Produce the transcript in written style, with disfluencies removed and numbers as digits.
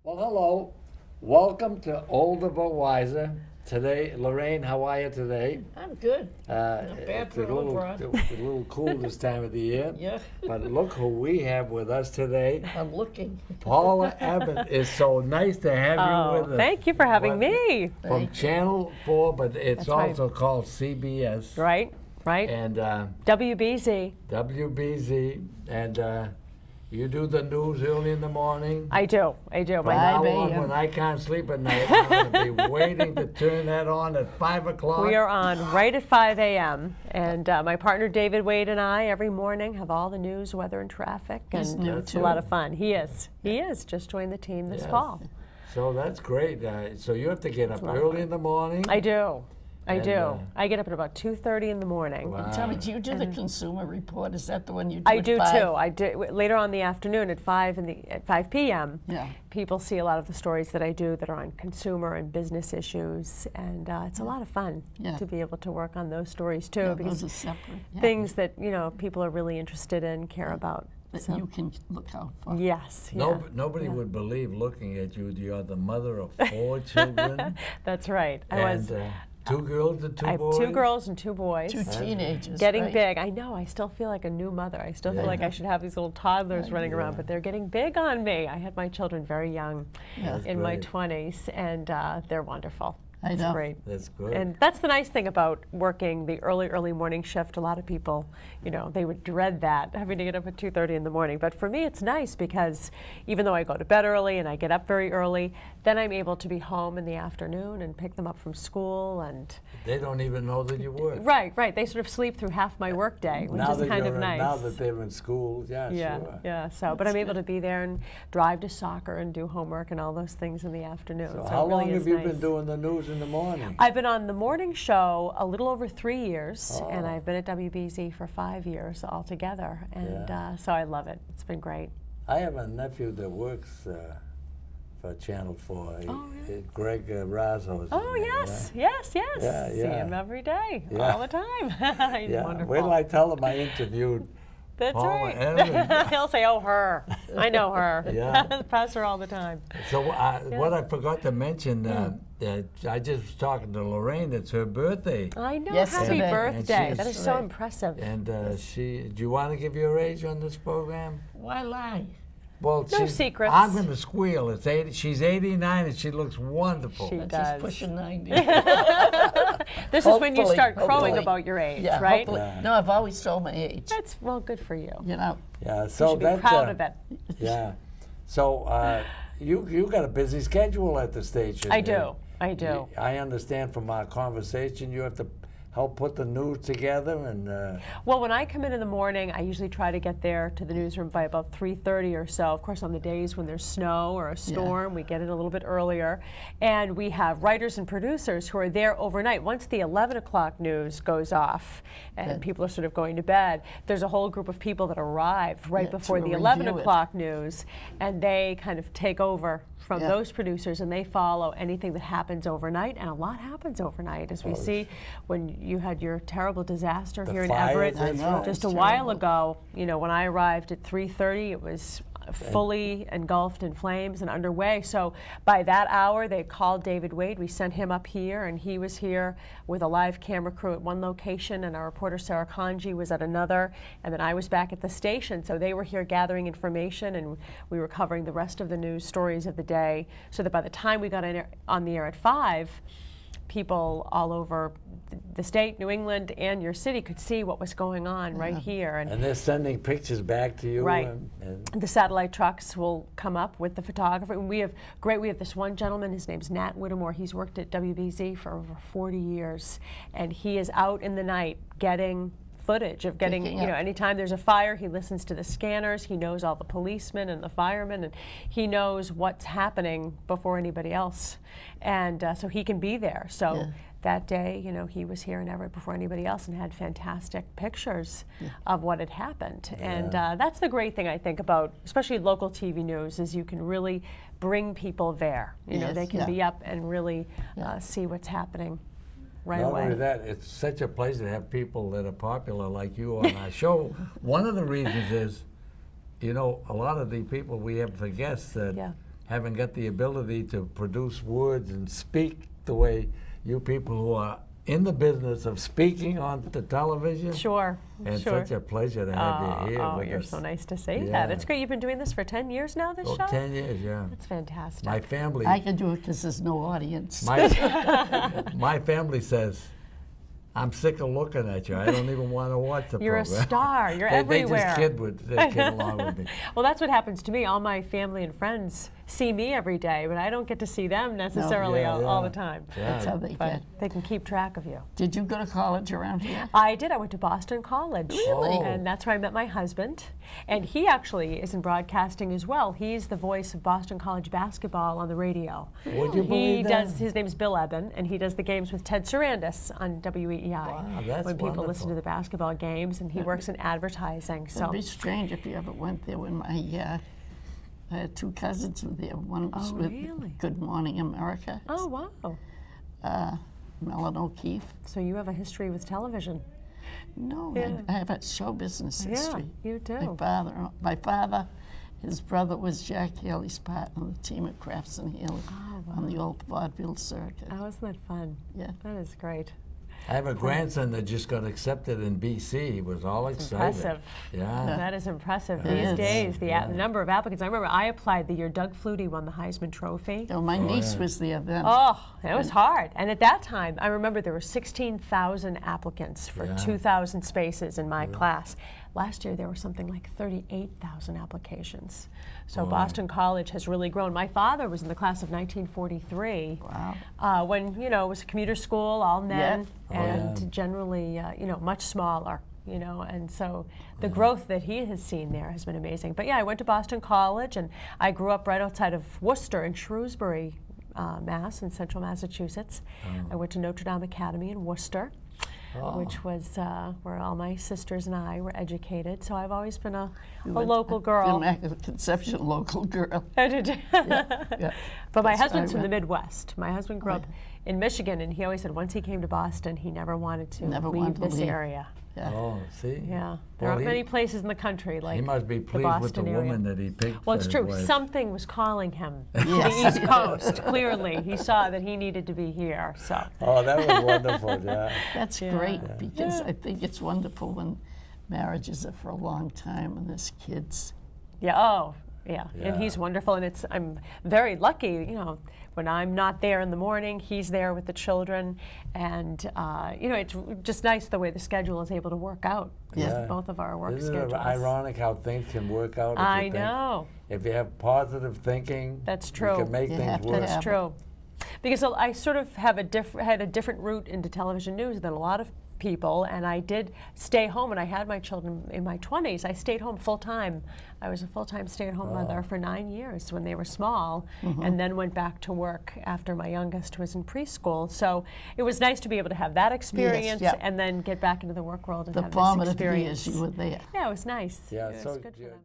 Well, hello. Welcome to Older but Wiser. Today, Lorraine, how are you today? I'm good. Not bad It's for a an old broad. little cool this time of the year. Yeah. But look who we have with us today. I'm looking. Paula Ebben. It's so nice to have you with us. Thank you for having me. From Thank you. Channel 4, but it's That's right. also called CBS. Right. And WBZ. WBZ. And you do the news early in the morning. I do. From My now 5 on, a.m. when I can't sleep at night, I'm going to be waiting to turn that on at 5 o'clock. We are on right at 5 a.m. And my partner David Wade and I every morning have all the news, weather, and traffic. He's And new it's too. a lot of fun. He is. He is. Just joined the team this Yes. fall. So that's great. So you have to get up a lot of early in the morning. I do. And, I get up at about 2:30 in the morning. Wow. Tell me, do you do the Consumer Report? Is that the one you do I at do 5? too. I do later on in the afternoon at 5 p.m. Yeah. People see a lot of the stories that I do that are on consumer and business issues, and it's a lot of fun Yeah. to be able to work on those stories too, Yeah, because those are separate. Yeah. things that people are really interested in, care about. That So, you can look out for. yes, yeah, Nobody would believe looking at you. You're the mother of 4 children. that's right. And 2 girls and 2 I have boys. 2 girls and 2 boys. 2 teenagers. Getting right? big. I know. I still feel like a new mother. I still feel like I should have these little toddlers running around, but they're getting big on me. I had my children very young, Yeah. in my great. 20s, and they're wonderful. I It's know. great. That's good. And that's the nice thing about working the early morning shift. A lot of people, they would dread that, having to get up at 2:30 in the morning. But for me, it's nice because even though I go to bed early and I get up very early, then I'm able to be home in the afternoon and pick them up from school. And They don't even know that you work. right. They sort of sleep through half my work day, which Now is that kind of you're- nice. Now that they're in school, yeah, sure. Yeah. So, but I'm able to be there and drive to soccer and do homework and all those things in the afternoon. So So how it really long is have you nice. been doing the news in the morning? I've been on the morning show a little over 3 years, and Oh. I've been at WBZ for 5 years altogether, and Yeah. so I love it. It's been great. I have a nephew that works for Channel 4. Oh, really? Greg Razzo. is his Oh name, yes. Yeah, See yeah. him every day, Yeah. all the time. He's Yeah. wonderful. Wait till I tell him I interviewed That's Paula right. Ebben. He'll say, "Oh, her. I know her. Yeah. Pass her all the time." So what I forgot to mention, I just was talking to Lorraine. It's her birthday, I know. Yesterday. Happy And birthday. she's- That is so Right. impressive. and do you want to give your age on this program? Why lie? Well, No secrets. I'm going to squeal. It's 80. She's 89 and she looks wonderful. She She's does. pushing 90. This is when you Hopefully, start crowing hopefully. about your age, Yeah, right? hopefully. No, I've always told my age. That's good for you. You know. Yeah, You so should be that's proud of it. Yeah, so you got a busy schedule at the station. I do. I do. I understand from our conversation you have to help put the news together and. Well, when I come in the morning, I usually try to get there to the newsroom by about 3:30 or so. Of course, on the days when there's snow or a storm, we get in a little bit earlier. And we have writers and producers who are there overnight. Once the 11 o'clock news goes off and people are sort of going to bed, there's a whole group of people that arrive right before to the 11 review it. o'clock news, and they kind of take over from Yeah. those producers, and they follow anything that happens overnight, and a lot happens overnight, as we see when you had your terrible disaster The here in fires, Everett that's right. just It's a while terrible. ago. When I arrived at 3:30, it was fully engulfed in flames and underway. So by that hour, they called David Wade. We sent him up here, and he was here with a live camera crew at one location, and our reporter Sarah Kanji was at another, and then I was back at the station. So they were here gathering information, and we were covering the rest of the news stories of the day, so that by the time we got on the air at 5, people all over the state, New England, and your city could see what was going on right here. And they're sending pictures back to you. Right. And The satellite trucks will come up with the photographer. And we have this one gentleman, his name's Nat Whittemore. He's worked at WBZ for over 40 years, and he is out in the night getting footage of getting, Picking up. anytime there's a fire, he listens to the scanners, he knows all the policemen and the firemen, and he knows what's happening before anybody else. And so he can be there. So Yeah. that day, he was here in Everett before anybody else and had fantastic pictures of what had happened. And that's the great thing, I think, about especially local TV news, is you can really bring people there. Yes, They can yeah. be up and really see what's happening right not away. only that, it's such a pleasure to have people that are popular like you on our show. One of the reasons is, a lot of the people we have for guests that Yeah. haven't got the ability to produce words and speak the way you people who are in the business of speaking on the television. Sure. And sure. such a pleasure to have you here Oh, with you're us. so nice to say Yeah. that. It's great. You've been doing this for 10 years now, this show? 10 years, yeah. That's fantastic. My family, I can do it because there's no audience. my family says, I'm sick of looking at you. I don't even want to watch the You're program. a star. You're they everywhere. just kid along with me. Well, that's what happens to me. All my family and friends see me every day, but I don't get to see them necessarily Yeah, all yeah. the time. That's how they But get. they can keep track of you. Did you go to college around here? I did. I went to Boston College. Really? Oh. And that's where I met my husband. And he actually is in broadcasting as well. He's the voice of Boston College basketball on the radio. Would you He believe that? does, his name's Bill Ebben, and he does the games with Ted Sarandis on WEEI. Wow, that's when people listen wonderful. to the basketball games, and he works in advertising. So It'd be strange if you ever went there. When I had two cousins who were there. One was Oh, with really? Good Morning America, oh, wow. Melon O'Keefe. So you have a history with television. No, Yeah. I have a show business history. Yeah, you do. My father, his brother was Jack Haley's partner on the team at Crafts and Haley on the old vaudeville circuit. Oh, isn't that fun? Yeah. That is great. I have a grandson that just got accepted in BC. He was all excited. Impressive. Yeah. That is impressive It these is. days. The number of applicants. I remember I applied the year Doug Flutie won the Heisman Trophy. Oh, my niece yeah. was there then. Oh, it was hard. And at that time, I remember there were 16,000 applicants for Yeah. 2,000 spaces in my class. Last year, there were something like 38,000 applications. So Wow. Boston College has really grown. My father was in the class of 1943. Wow. When, it was a commuter school, all men, Yeah. and yeah. generally, much smaller. And so the growth that he has seen there has been amazing. But yeah, I went to Boston College, and I grew up right outside of Worcester in Shrewsbury, Mass, in central Massachusetts. I went to Notre Dame Academy in Worcester, which was where all my sisters and I were educated. So I've always been a local girl. Immaculate Conception local girl. Yeah. But my That's husband's right. from the Midwest. My husband grew up in Michigan, and he always said once he came to Boston, he never wanted to Never leave wanted to this leave. area. Yeah. Oh, see? Yeah, there Well, aren't he- many places in the country like He must be the pleased with the Boston area. woman that he picked. Well, for it's his true. wife. Something was calling him to the Yes. East Coast. Clearly, he saw that he needed to be here. So, Oh, that was wonderful, yeah. That's Yeah. great because I think it's wonderful when marriages are for a long time and there's kids. yeah. Oh, yeah. And Yeah. he's wonderful, and I'm very lucky. When I'm not there in the morning, he's there with the children, and it's just nice the way the schedule is able to work out. Yeah. Both of our work Isn't schedules. it ironic how things can work out? If I you think? know. If you have positive thinking, That's you true. can make You things have to work. have It's true. Because I sort of have had a different route into television news than a lot of people, and I did stay home, and I had my children in my 20s. I stayed home full time. I was a full-time stay-at-home mother for 9 years when they were small, and then went back to work after my youngest was in preschool. So it was nice to be able to have that experience yeah. and then get back into the work world and The have this formative experience. years you were there. Yeah, it was nice. Yeah, It was so good for them.